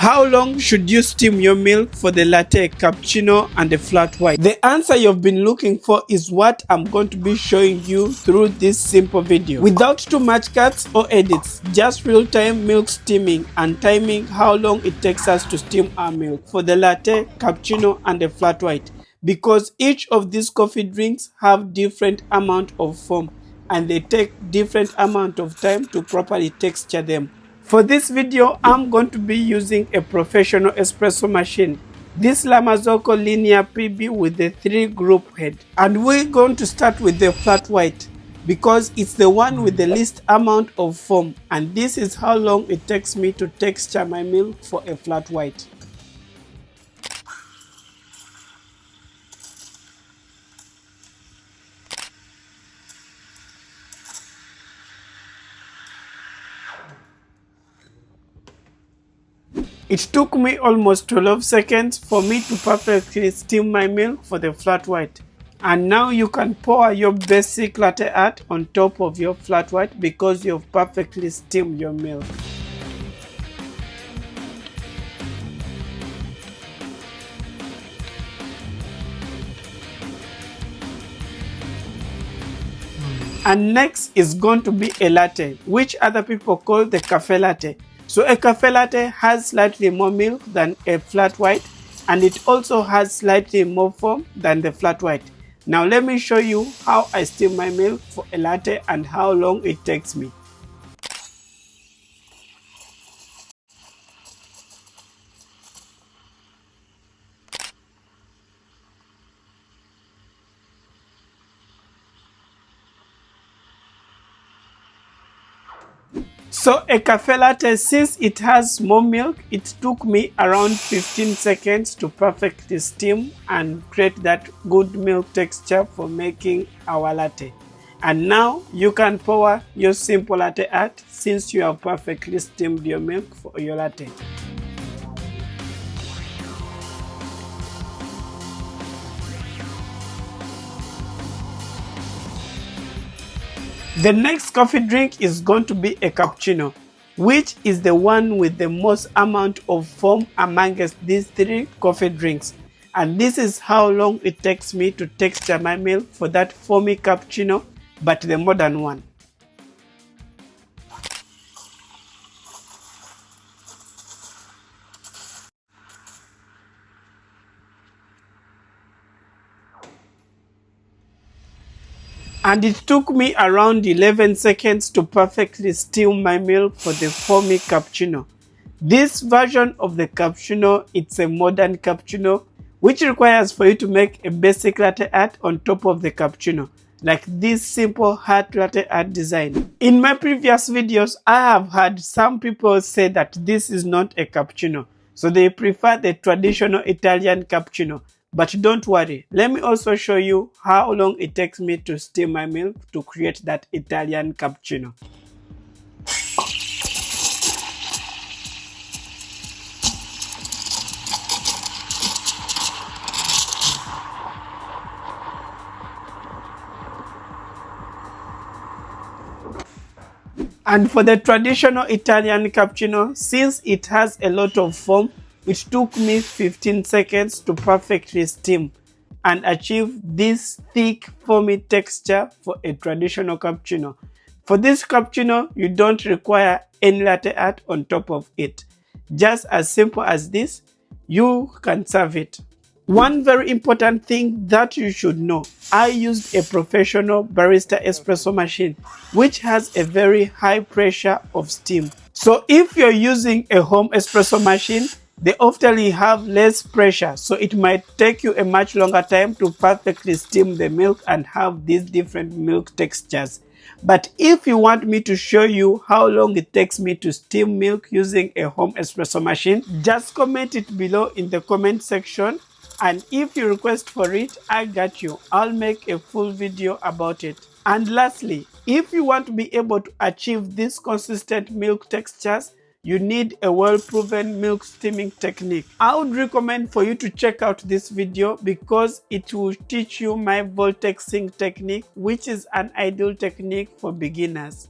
How long should you steam your milk for the latte, cappuccino, and the flat white? The answer you've been looking for is what I'm going to be showing you through this simple video. Without too much cuts or edits, just real-time milk steaming and timing how long it takes us to steam our milk for the latte, cappuccino, and the flat white. Because each of these coffee drinks have different amount of foam and they take different amount of time to properly texture them. For this video, I'm going to be using a professional espresso machine. This Marzocco linear PB with the 3-group head. And we're going to start with the flat white because it's the one with the least amount of foam. And this is how long it takes me to texture my milk for a flat white. It took me almost 12 seconds for me to perfectly steam my milk for the flat white. And now you can pour your basic latte art on top of your flat white because you've perfectly steamed your milk. And next is going to be a latte, which other people call the cafe latte. So a cafe latte has slightly more milk than a flat white, and it also has slightly more foam than the flat white. Now let me show you how I steam my milk for a latte and how long it takes me. So a cafe latte, since it has more milk, it took me around 15 seconds to perfectly steam and create that good milk texture for making our latte. And now you can pour your simple latte art since you have perfectly steamed your milk for your latte. The next coffee drink is going to be a cappuccino, which is the one with the most amount of foam amongst these 3 coffee drinks. And this is how long it takes me to texture my milk for that foamy cappuccino, but the modern one. And it took me around 11 seconds to perfectly steam my milk for the foamy cappuccino. This version of the cappuccino, it's a modern cappuccino, which requires for you to make a basic latte art on top of the cappuccino, like this simple heart latte art design. In my previous videos, I have had some people say that this is not a cappuccino, so they prefer the traditional Italian cappuccino. But don't worry, let me also show you how long it takes me to steam my milk to create that Italian cappuccino. And for the traditional Italian cappuccino, since it has a lot of foam, it took me 15 seconds to perfectly steam and achieve this thick foamy texture for a traditional cappuccino. For this cappuccino, you don't require any latte art on top of it. Just as simple as this, you can serve it. One very important thing that you should know, I used a professional barista espresso machine, which has a very high pressure of steam. So if you're using a home espresso machine, they often have less pressure, so it might take you a much longer time to perfectly steam the milk and have these different milk textures. But if you want me to show you how long it takes me to steam milk using a home espresso machine, just comment it below in the comment section, and if you request for it, I got you. I'll make a full video about it. And lastly, if you want to be able to achieve these consistent milk textures, you need a well-proven milk steaming technique. I would recommend for you to check out this video because it will teach you my Vortex technique, which is an ideal technique for beginners.